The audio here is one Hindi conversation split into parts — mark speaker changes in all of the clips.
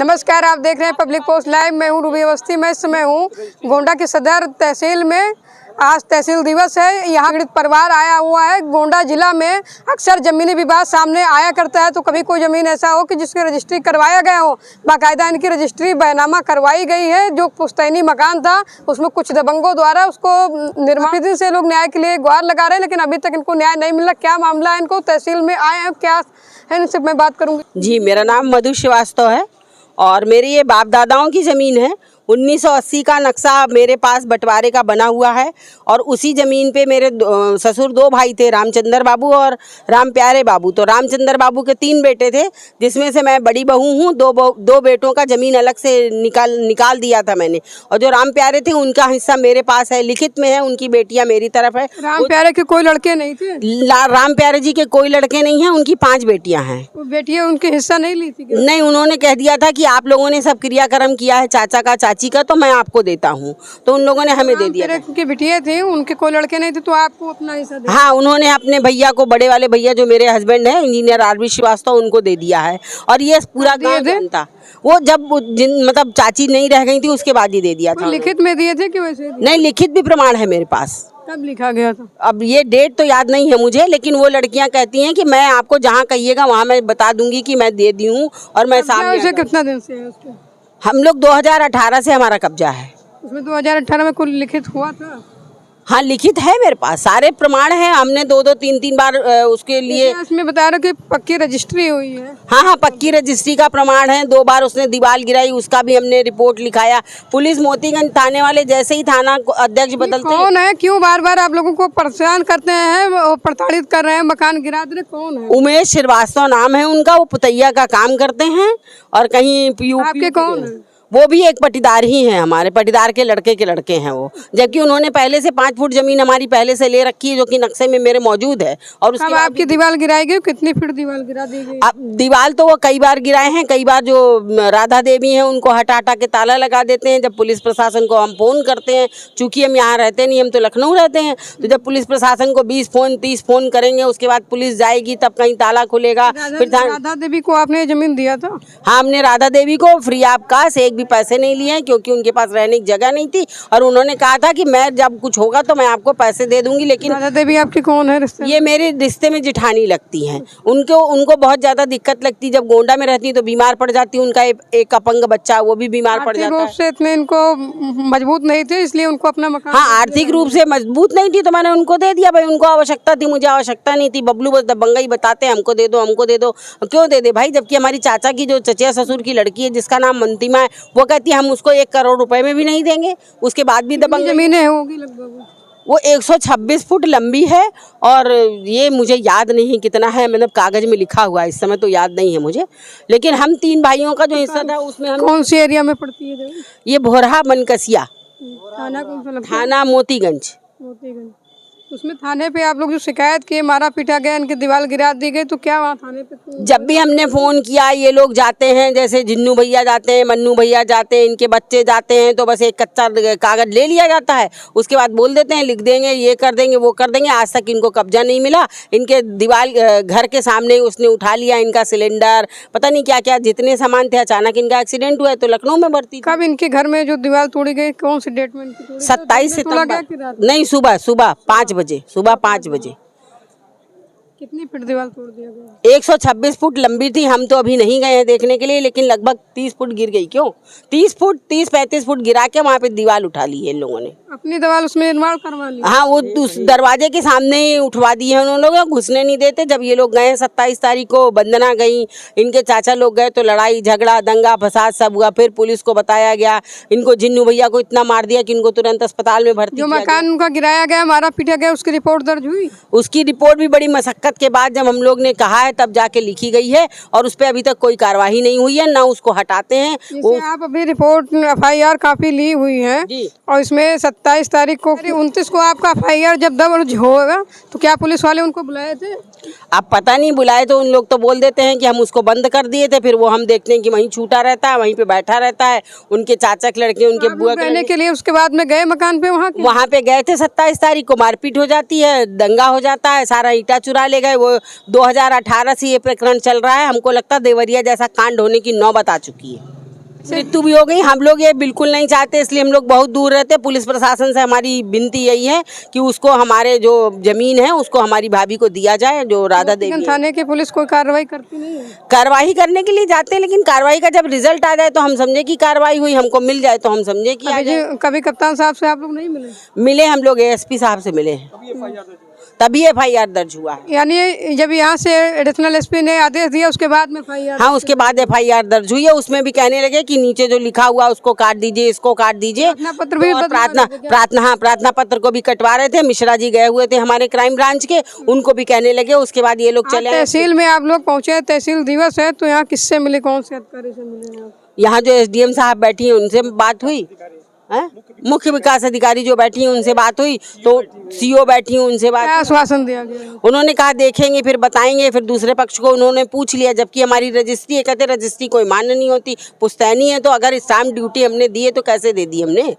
Speaker 1: नमस्कार, आप देख रहे हैं पब्लिक पोस्ट लाइव। मैं हूं रूबी अवस्थी। मैं इस समय हूं गोंडा की सदर तहसील में। आज तहसील दिवस है। यहाँ पीड़ित परिवार आया हुआ है। गोंडा जिला में अक्सर जमीनी विवाद सामने आया करता है, तो कभी कोई ज़मीन ऐसा हो कि जिसकी रजिस्ट्री करवाया गया हो, बाकायदा इनकी रजिस्ट्री बैनामा करवाई गई है। जो पुश्तैनी मकान था उसमें कुछ दबंगों द्वारा उसको निर्माण दिन से लोग न्याय के लिए गुहार लगा रहे हैं, लेकिन अभी तक इनको न्याय नहीं मिला। क्या मामला है, इनको तहसील में आए हैं, क्या है, इनसे मैं बात करूँगी।
Speaker 2: जी, मेरा नाम मधु श्रीवास्तव है और मेरी ये बाप दादाओं की ज़मीन है। 1980 का नक्शा मेरे पास बंटवारे का बना हुआ है और उसी ज़मीन पे मेरे ससुर दो भाई थे, रामचंद्र बाबू और राम प्यारे बाबू। तो रामचंद्र बाबू के 3 बेटे थे, जिसमें से मैं बड़ी बहू हूँ। दो बेटों का ज़मीन अलग से निकाल दिया था मैंने, और जो राम प्यारे थे उनका हिस्सा मेरे पास है, लिखित में है। उनकी बेटियाँ मेरी तरफ है।
Speaker 1: राम प्यारे के कोई लड़के नहीं थे?
Speaker 2: राम प्यारे जी के कोई लड़के नहीं हैं, उनकी 5 बेटियाँ हैं।
Speaker 1: बेटियाँ उनके हिस्सा नहीं ली थी?
Speaker 2: नहीं, उन्होंने कह दिया था कि आप लोगों ने सब क्रियाक्रम किया है चाचा का चाची का, तो मैं आपको देता हूँ। तो उन लोगों ने हमें दे दिया।
Speaker 1: उनकी बिटिया थी, उनके कोई लड़के नहीं थे, तो आपको अपना हिस्सा दे?
Speaker 2: हाँ, उन्होंने अपने भैया को, बड़े वाले भैया जो मेरे हस्बैंड है इंजीनियर आरबी श्रीवास्तव, उनको दे दिया है। और ये पूरा गाँव जानता, वो जब मतलब चाची नहीं रह गई थी उसके बाद ही दे दिया था।
Speaker 1: लिखित में दिए थे कि वैसे?
Speaker 2: नहीं, लिखित भी प्रमाण है मेरे पास।
Speaker 1: कब लिखा गया था?
Speaker 2: अब ये डेट तो याद नहीं है मुझे, लेकिन वो लड़कियां कहती हैं कि मैं आपको जहाँ कहिएगा वहाँ मैं बता दूंगी कि मैं दे दी हूँ और मैं सामने।
Speaker 1: कितना दिन से है उसके?
Speaker 2: हम लोग 2018 से हमारा कब्जा है
Speaker 1: उसमें। 2018 में कुल लिखित हुआ था?
Speaker 2: हाँ, लिखित है मेरे पास, सारे प्रमाण हैं। हमने 2-2, 3-3 बार उसके लिए।
Speaker 1: इसमें बता रहे कि पक्की रजिस्ट्री हुई है?
Speaker 2: हाँ, पक्की रजिस्ट्री का प्रमाण है। 2 बार उसने दीवार गिराई, उसका भी हमने रिपोर्ट लिखाया। पुलिस मोतीगंज थाने वाले जैसे ही थाना अध्यक्ष बदलते।
Speaker 1: कौन है, क्यों बार बार आप लोगों को परेशान करते हैं और प्रताड़ित कर रहे हैं, मकान गिरा दे? कौन है?
Speaker 2: उमेश श्रीवास्तव नाम है उनका। वो पुतैया का काम करते हैं और कहीं
Speaker 1: आपके कौन है?
Speaker 2: वो भी एक पटीदार ही हैं, हमारे पटीदार के लड़के हैं वो। जबकि उन्होंने पहले से 5 फुट जमीन हमारी पहले से ले रखी है, जो कि नक्शे में मेरे मौजूद है। और उसके बाद
Speaker 1: आपकी दीवार गिराई गई? कितनी फीट दीवार गिरा दी गई?
Speaker 2: अब दीवार तो वो कई बार गिराए हैं। कई बार जो राधा देवी हैं उनको हटा के ताला लगा देते हैं। जब पुलिस प्रशासन को हम फोन करते हैं, चूंकि हम यहाँ रहते नहीं, हम तो लखनऊ रहते हैं, तो जब पुलिस प्रशासन को 20 फोन 30 फोन करेंगे, उसके बाद पुलिस जाएगी, तब कहीं ताला खुलेगा। फिर
Speaker 1: राधा देवी को आपने जमीन दिया था?
Speaker 2: हाँ, हमने राधा देवी को फ्री ऑफ कास्ट, एक भी पैसे नहीं लिए, क्योंकि उनके पास रहने की जगह नहीं थी। और उन्होंने कहा था कि मैं जब कुछ होगा तो मैं आपको पैसे दे दूंगी। लेकिन
Speaker 1: राधा देवी आपकी कौन है रिश्ते?
Speaker 2: ये मेरे रिश्ते में जिठानी लगती हैं। उनको बहुत ज्यादा दिक्कत लगती। जब गोंडा में रहती तो बीमार पड़ जाती। उनका एक अपंग बच्चा, वो भी बीमार पड़ जाता है।
Speaker 1: से इतने इनको मजबूत नहीं थे, इसलिए उनको अपना मकान।
Speaker 2: हाँ, आर्थिक रूप से मजबूत नहीं थी, तो मैंने उनको दे दिया। भाई, उनको आवश्यकता थी, मुझे आवश्यकता नहीं थी। बबलू बस दबंगई बताते हैं, हमको दे दो, हमको दे दो। क्यों दे दे भाई? जबकि हमारी चाचा की जो चचेरा ससुर की लड़की है, जिसका नाम मंतिमा है, वो कहती है हम उसको 1 करोड़ रुपए में भी नहीं देंगे। उसके बाद भी दबंग
Speaker 1: जमीनें होगी लगभग?
Speaker 2: वो 126 फुट लंबी है और ये मुझे याद नहीं कितना है, मतलब कागज में लिखा हुआ है, इस समय तो याद नहीं है मुझे। लेकिन हम 3 भाइयों का जो हिस्सा था उसमें हम।
Speaker 1: कौन सी एरिया में पड़ती है जमीन?
Speaker 2: ये भोरहा बनकसिया,
Speaker 1: थाना कौन सा लगता है?
Speaker 2: थाना मोतीगंज।
Speaker 1: मोतीगंज। उसमें थाने पे आप लोग जो शिकायत किए, मारा पीटा गया, इनकी दीवार गिरा दी गई, तो क्या वहाँ थाने पे?
Speaker 2: जब भी हमने फ़ोन किया, ये लोग जाते हैं, जैसे जिन्नू भैया जाते हैं, मन्नू भैया जाते हैं, इनके बच्चे जाते हैं, तो बस एक कच्चा कागज ले लिया जाता है। उसके बाद बोल देते हैं लिख देंगे, ये कर देंगे, वो कर देंगे। आज तक इनको कब्जा नहीं मिला। इनके दीवार घर के सामने उसने उठा लिया, इनका सिलेंडर, पता नहीं क्या क्या जितने सामान थे। अचानक इनका एक्सीडेंट हुआ तो लखनऊ में भर्ती।
Speaker 1: कब इनके घर में जो दीवार तोड़ी गई, कौन सी डेट में?
Speaker 2: 27 सितंबर। नहीं, सुबह 5 बजे, सुबह 5 बजे।
Speaker 1: कितनी फीट दीवार तोड़ दिया गया?
Speaker 2: 126 फुट लंबी थी। हम तो अभी नहीं गए हैं देखने के लिए, लेकिन लगभग 30 फुट गिर गई। क्यों 30-35 फुट गिरा के वहाँ पे दीवार उठा ली है इन लोगों ने।
Speaker 1: अपनी दीवार उसमें निर्माण करवा ली?
Speaker 2: हाँ, वो उस दरवाजे के सामने ही उठवा दी है उन्होंने लोग, घुसने नहीं देते। जब ये लोग गए 27 तारीख को, वंदना गई, इनके चाचा लोग गए, तो लड़ाई झगड़ा दंगा फसाद सब हुआ। फिर पुलिस को बताया गया। इनको जिन्नू भैया को इतना मार दिया कि इनको तुरंत अस्पताल में भर्ती।
Speaker 1: जो मकान उनका गिराया गया, मारा पीटा गया, उसकी रिपोर्ट दर्ज हुई? उसकी
Speaker 2: रिपोर्ट भी बड़ी मशक्कत के बाद जब हम लोग ने कहा है तब जाके लिखी गई है, और उस पर अभी तक कोई कार्रवाई नहीं हुई है, ना उसको हटाते हैं।
Speaker 1: आप अभी रिपोर्ट FIR काफी ली हुई है, और इसमें 27 तारीख को 29 को आपका FIR जब दर्ज होगा, तो क्या पुलिस वाले उनको बुलाए थे?
Speaker 2: अब पता नहीं बुलाए तो उन लोग तो बोल देते हैं कि हम उसको बंद कर दिए थे। फिर वो हम देखते हैं कि वहीं छूटा रहता है, वहीं पे बैठा रहता है। उनके चाचा के लड़के, उनके बुआ
Speaker 1: के लिए उसके बाद में गए मकान पे,
Speaker 2: वहाँ पे गए थे। 27 तारीख को मारपीट हो जाती है, दंगा हो जाता है, सारा ईटा चुरा ले गए। वो 2018 से ये प्रकरण चल रहा है। हमको लगता है देवरिया जैसा कांड होने की नौबत आ चुकी है। मृत्यु भी हो गई। हम लोग ये बिल्कुल नहीं चाहते, इसलिए हम लोग बहुत दूर रहते। पुलिस प्रशासन से हमारी विनती यही है कि उसको हमारे जो जमीन है उसको हमारी भाभी को दिया जाए, जो राधा देवी है।
Speaker 1: थाने की पुलिस कोई कार्रवाई करती नहीं है?
Speaker 2: कार्रवाई करने के लिए जाते हैं, लेकिन कार्रवाई का जब रिजल्ट आ जाए तो हम समझे कि कार्रवाई हुई, हमको मिल जाए तो हम समझे कि
Speaker 1: कभी कप्तान साहब से आप लोग नहीं मिले?
Speaker 2: मिले, हम लोग एसपी साहब से मिले हैं, तभी एफआईआर दर्ज हुआ है।
Speaker 1: यानी जब यहाँ से एडिशनल एसपी ने आदेश दिया उसके बाद में एफआईआर?
Speaker 2: हाँ, उसके बाद एफआईआर दर्ज हुई है। उसमें भी कहने लगे कि नीचे जो लिखा हुआ उसको काट दीजिए, इसको काट दीजिए।
Speaker 1: प्रार्थना पत्र भी
Speaker 2: और प्रार्थना पत्र को भी कटवा रहे थे। मिश्रा जी गए हुए थे हमारे क्राइम ब्रांच के, उनको भी कहने लगे। उसके बाद ये लोग चले आए।
Speaker 1: तहसील में आप लोग पहुँचे, तहसील दिवस है, तो यहाँ किससे मिले, कौन से अधिकारी से मिले?
Speaker 2: यहाँ जो एसडीएम साहब बैठी हैं उनसे बात हुई, मुख्य विकास अधिकारी जो बैठी हैं उनसे बात हुई, तो सीओ बैठी हैं उनसे बात।
Speaker 1: क्या आश्वासन दिया गया?
Speaker 2: उन्होंने कहा देखेंगे फिर बताएंगे। फिर दूसरे पक्ष को उन्होंने पूछ लिया, जबकि हमारी रजिस्ट्री है। कहते रजिस्ट्री कोई मान्य नहीं होती, पुश्तैनी है, तो अगर स्टाम्प ड्यूटी हमने दी है तो कैसे दे दी हमने?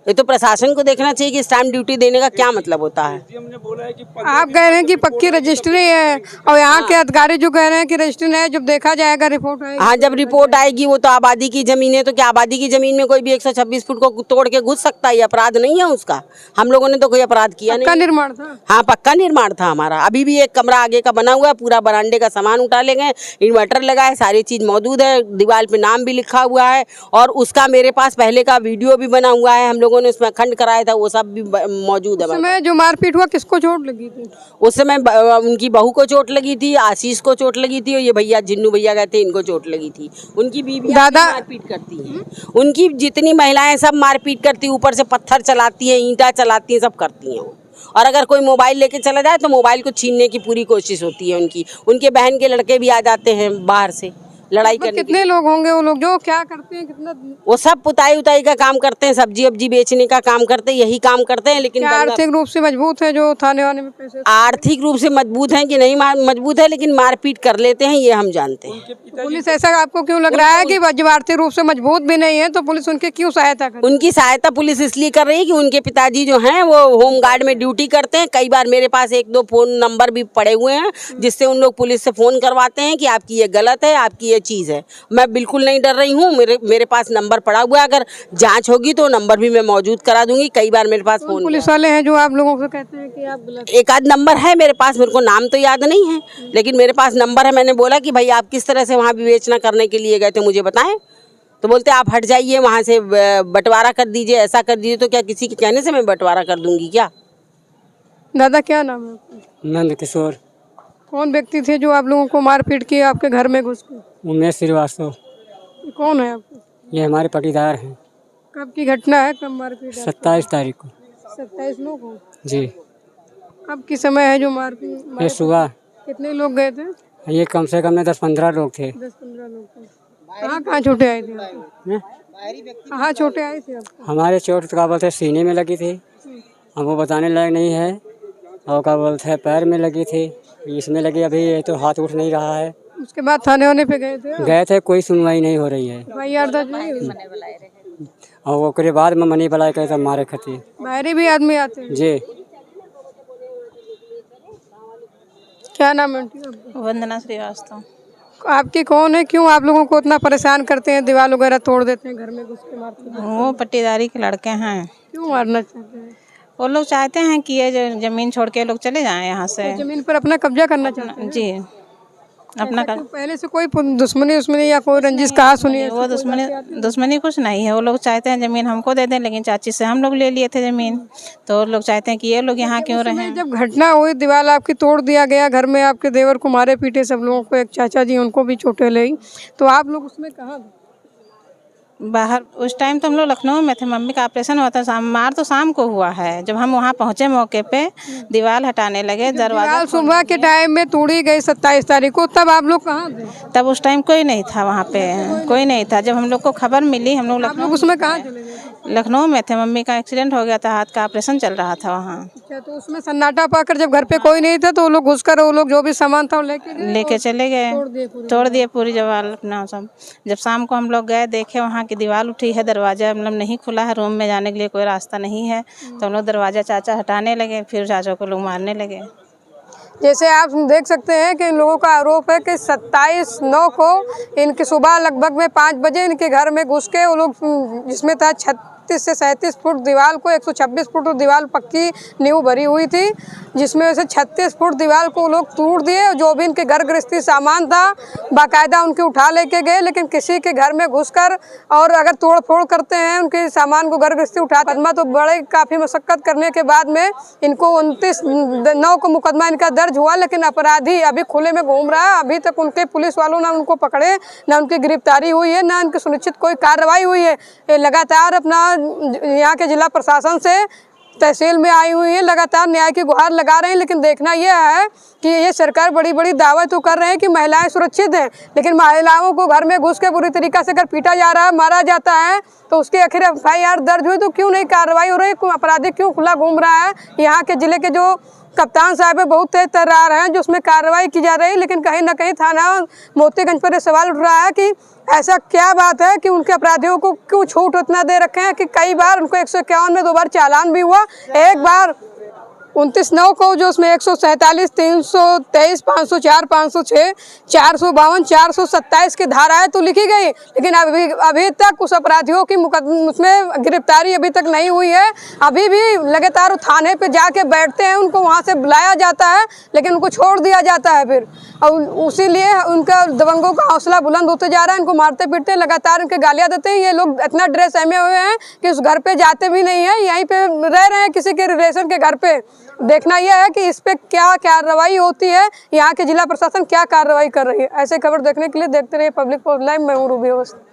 Speaker 2: ये तो प्रशासन को देखना चाहिए कि स्टाम्प ड्यूटी देने का क्या मतलब होता है।
Speaker 1: आप कह रहे हैं कि पक्की रजिस्ट्री है और यहाँ के अधिकारी जो कह रहे हैं कि रजिस्ट्री नहीं है, जब देखा जाएगा रिपोर्ट आएगी।
Speaker 2: हाँ, जब रिपोर्ट आएगी। वो तो आबादी की जमीन है, तो क्या आबादी की जमीन में कोई भी 126 फुट को तोड़ के घुस सकता है? अपराध नहीं है उसका। हम लोगों ने तो कोई अपराध किया नहीं।
Speaker 1: पक्का निर्माण था?
Speaker 2: हाँ, पक्का निर्माण था हमारा। अभी भी एक कमरा आगे का बना हुआ है, पूरा बरामदे का सामान उठा ले गए, इन्वर्टर लगा है, सारी चीज मौजूद है, दीवार पे नाम भी लिखा हुआ है, और उसका मेरे पास पहले का वीडियो भी बना हुआ है। हम लोगों ने उसमें खंड कराया था, वो सब भी मौजूद है।
Speaker 1: उस समय जो मारपीट हुआ किसको चोट लगी थी?
Speaker 2: उस समय उनकी बहू को चोट लगी थी, आशीष को चोट लगी थी, और ये भैया जिन्नू भैया गए थे, इनको चोट लगी थी। उनकी बीवी
Speaker 1: दादा
Speaker 2: मारपीट करती हैं, उनकी जितनी महिलाएं सब मारपीट करती, ऊपर से पत्थर चलाती हैं, ईंटा चलाती हैं, सब करती हैं। और अगर कोई मोबाइल लेके चला जाए तो मोबाइल को छीनने की पूरी कोशिश होती है उनकी। उनके बहन के लड़के भी आ जाते हैं बाहर से लड़ाई करने।
Speaker 1: कितने लोग होंगे वो लोग जो क्या करते हैं? कितना?
Speaker 2: वो सब पुताई उताई का काम करते हैं, सब्जी वब्जी बेचने का काम करते हैं, यही काम करते हैं। लेकिन
Speaker 1: आर्थिक रूप से मजबूत है जो थाने वाने में पैसे?
Speaker 2: आर्थिक रूप से मजबूत हैं कि नहीं मजबूत है, लेकिन मारपीट कर लेते हैं, ये हम जानते हैं।
Speaker 1: पुलिस ऐसा आपको क्यों लग रहा है कि जब आर्थिक रूप से मजबूत भी नहीं है तो पुलिस उनकी क्यों सहायता करे?
Speaker 2: उनकी सहायता पुलिस इसलिए कर रही है कि उनके पिताजी जो हैं वो होमगार्ड में ड्यूटी करते हैं। कई बार मेरे पास 1-2 फोन नंबर भी पड़े हुए हैं, जिससे उन लोग पुलिस से फोन करवाते हैं कि आपकी ये गलत है, आपकी ये चीज़ है। मैं बिल्कुल नहीं डर रही हूँ, मेरे पास नंबर पड़ा हुआ है। अगर जांच होगी तो नंबर भी मैं मौजूद करा दूंगी। कई बार मेरे पास फोन
Speaker 1: पुलिस वाले हैं जो आप लोगों से कहते हैं कि आप गलत?
Speaker 2: एक आध नंबर है मेरे पास, मेरे को नाम तो याद नहीं है, लेकिन मेरे पास नंबर है। मैंने बोला कि भाई आप किस तरह से वहाँ विवेचना करने के लिए गए थे, मुझे बताएं। तो बोलते आप हट जाइए वहाँ से, बंटवारा कर दीजिए, ऐसा कर दीजिए। तो क्या किसी के कहने से मैं बंटवारा कर दूंगी क्या?
Speaker 1: दादा क्या नाम है?
Speaker 3: नंद किशोर।
Speaker 1: कौन व्यक्ति थे जो आप लोगों को मारपीट किए, आपके घर में घुस के?
Speaker 3: उमेश श्रीवास्तव।
Speaker 1: कौन है आपको?
Speaker 3: ये हमारे पटीदार हैं।
Speaker 1: कब की घटना है, कब मारपीट?
Speaker 3: 27 तारीख को।
Speaker 1: 27 लोग हो?
Speaker 3: जी।
Speaker 1: कब की समय है जो मारपीट?
Speaker 3: ये सुबह।
Speaker 1: कितने लोग गए थे?
Speaker 3: ये कम से कम 10-15 लोग थे।
Speaker 1: 10-15 लोग थे। कहाँ चोटें आई थी आपको? कहाँ चोटें आई थी आपको?
Speaker 3: हमारे चोट क्या बोलते सीने में लगी थी, हमको बताने लायक नहीं है। और क्या बोलते हैं पैर में लगी थी, इसमें लगी, अभी ये तो हाथ उठ नहीं रहा है।
Speaker 1: उसके बाद थाने वाने पे गए थे?
Speaker 3: गए थे, कोई सुनवाई नहीं हो रही है।
Speaker 1: एफआईआर दर्ज नहीं हुई?
Speaker 3: और वो के बाद में मनी बलाई कहते मारे खती।
Speaker 1: बाहरी भी आदमी आते हैं?
Speaker 3: जी।
Speaker 1: क्या नाम है आपका?
Speaker 4: वंदना श्रीवास्तव।
Speaker 1: आपकी कौन है, क्यों आप लोगों को इतना परेशान करते हैं, दीवार वगैरह तोड़ देते हैं, घर में घुस के मारते हैं?
Speaker 4: वो पट्टीदारी के लड़के हैं।
Speaker 1: क्यों मारना चाहते हैं?
Speaker 4: वो लोग चाहते हैं कि ये जो जमीन छोड़ के लोग चले जाएं यहाँ से।
Speaker 1: जमीन पर अपना कब्जा करना चाहते हैं?
Speaker 4: जी, अपना कर।
Speaker 1: पहले से कोई दुश्मनी या कोई रंजिश कहा सुनी है?
Speaker 4: वो दुश्मनी कुछ नहीं है। वो लोग चाहते हैं जमीन हमको दे दें, लेकिन चाची से हम लोग ले लिए थे जमीन, तो लोग चाहते हैं कि ये लोग यहाँ क्यों रहें।
Speaker 1: जब घटना हुई, दीवार आपकी तोड़ दिया गया, घर में आपके देवर को मारे पीटे सब लोगों को, एक चाचा जी उनको भी चोटें लगी, तो आप लोग उसमें कहाँ थे?
Speaker 4: बाहर। उस टाइम तो हम लोग लखनऊ में थे, मम्मी का ऑपरेशन हुआ था। मार तो शाम को हुआ है। जब हम वहाँ पहुँचे मौके पे, दीवार हटाने लगे, दरवाजा
Speaker 1: सुबह के टाइम में तोड़ी गई 27 तारीख को, तब आप लोग कहाँ थे?
Speaker 4: तब उस टाइम कोई नहीं था वहाँ पे, कोई नहीं था। जब हम लोग को खबर मिली, हम लोग
Speaker 1: उसमें कहाँ चले गए?
Speaker 4: लखनऊ में थे। मम्मी का एक्सीडेंट हो गया था, हाथ का ऑपरेशन चल रहा था वहाँ।
Speaker 1: अच्छा, तो उसमें सन्नाटा पाकर जब घर पे कोई नहीं था तो वो लोग घुसकर वो लोग जो भी सामान था
Speaker 4: लेके चले गए, तोड़ दिए पूरी दीवार अपना सब। जब शाम को हम लोग गए, देखे वहाँ की दीवार उठी है, दरवाजा मतलब नहीं खुला है, रूम में जाने के लिए कोई रास्ता नहीं है। तो हम लोग दरवाजा चाचा हटाने लगे, फिर चाचा को लोग मारने लगे।
Speaker 1: जैसे आप देख सकते हैं कि इन लोगों का आरोप है कि 27/9 को इनके सुबह लगभग में 5 बजे इनके घर में घुस के वो लोग, जिसमें था 36 से 37 फुट दीवार को 126 फुट दीवार पक्की नींव भरी हुई थी, जिसमें से 36 फुट दीवार को लोग तोड़ दिए। जो भी इनके घर गृहस्थी सामान था बाकायदा उनके उठा लेके गए, लेकिन किसी के घर में घुसकर और अगर तोड़ फोड़ करते हैं उनके सामान को, घर गृहस्थी उठा मुकदमा तो बड़े काफ़ी मशक्कत करने के बाद में इनको 29/9 को मुकदमा इनका दर्ज हुआ, लेकिन अपराधी अभी खुले में घूम रहा है। अभी तक उनके पुलिस वालों ना उनको पकड़े, ना उनकी गिरफ्तारी हुई है, ना उनकी सुनिश्चित कोई कार्रवाई हुई है। ये लगातार अपना यहाँ के जिला प्रशासन से तहसील में आई हुई है, लगातार न्याय की गुहार लगा रहे हैं। लेकिन देखना यह है कि ये सरकार बड़ी बड़ी दावे तो कर रहे हैं कि महिलाएं सुरक्षित हैं, लेकिन महिलाओं को घर में घुस के बुरी तरीक़ा से अगर पीटा जा रहा है, मारा जाता है, तो उसके आखिर FIR दर्ज हुई तो क्यों नहीं कार्रवाई हो रही है? अपराधी क्यों खुला घूम रहा है? यहाँ के ज़िले के जो कप्तान साहब है बहुत तेज तर्रार हैं, जो उसमें कार्रवाई की जा रही है, लेकिन कहीं ना कहीं थाना मोतीगंज पर सवाल उठ रहा है कि ऐसा क्या बात है कि उनके अपराधियों को क्यों छूट उतना दे रखे हैं कि कई बार उनको 151 में 2 बार चालान भी हुआ। एक बार 29/9 को जो उसमें 147, 323, 504, 506, 452, 427 की धाराएं तो लिखी गई, लेकिन अभी तक उस अपराधियों की उसमें गिरफ्तारी अभी तक नहीं हुई है। अभी भी लगातार थाने पे जाके बैठते हैं, उनको वहाँ से बुलाया जाता है, लेकिन उनको छोड़ दिया जाता है फिर। और उसी लिए उनका दबंगों का हौसला बुलंद होते जा रहा है। इनको मारते पीटते लगातार इनके गालियाँ देते हैं। ये लोग इतना ड्रेस सहमे हुए हैं कि उस घर पे जाते भी नहीं है, यहीं पे रह रहे हैं किसी के रिलेशन के घर पे। देखना यह है कि इस पे क्या कार्रवाई होती है, यहाँ के जिला प्रशासन क्या कार्रवाई कर रही है। ऐसे खबर देखने के लिए देखते रहिए पब्लिक पोस्ट लाइव। मैं हूँ रूबी अवस्थी।